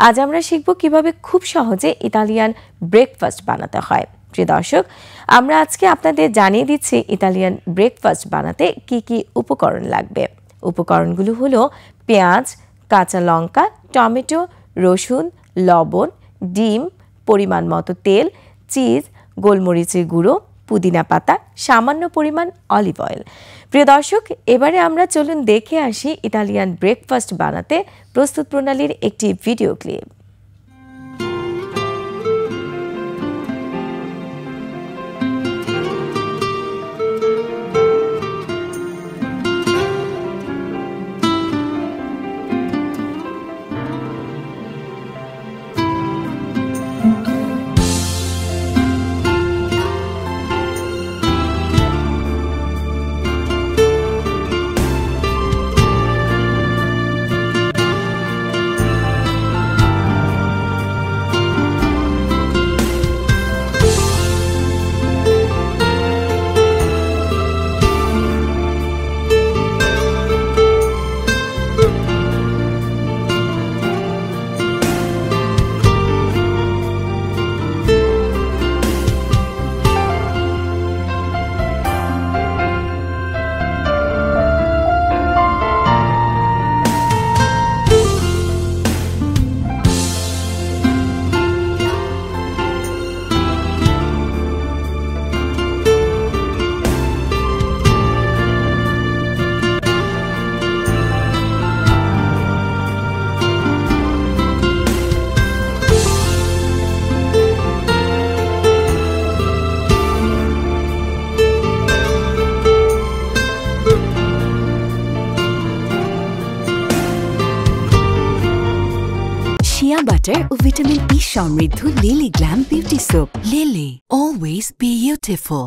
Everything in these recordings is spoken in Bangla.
আজ আমরা শিখব কিভাবে খুব সহজে ইতালিয়ান ব্রেকফাস্ট বানাতে হয়। প্রিয় দর্শক, আমরা আজকে আপনাদের জানিয়ে দিচ্ছি ইতালিয়ান ব্রেকফাস্ট বানাতে কি কি উপকরণ লাগবে। উপকরণগুলো হলো পেঁয়াজ, কাঁচা লঙ্কা, টমেটো, রসুন, লবণ, ডিম, পরিমাণ মতো তেল, চিজ, গোলমরিচের গুঁড়ো, পুদিনা পাতা, সামান্য পরিমাণ অলিভ অয়েল। প্রিয় দর্শক, এবারে আমরা চলুন দেখে আসি ইতালিয়ান ব্রেকফাস্ট বানাতে প্রস্তুত প্রণালীর একটি ভিডিও ক্লিপ। Shea butter ও ভিটামিন ই সমৃদ্ধ lily glam beauty soap. Lily, always beautiful।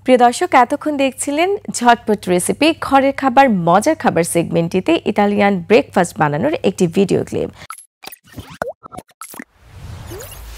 প্রিয় দর্শক, এতক্ষণ দেখছিলেন ঝটপট রেসিপি ঘরের খাবার মজার খাবার সেগমেন্টটিতে ইতালিয়ান ব্রেকফাস্ট বানানোর একটি ভিডিও ক্লিপ।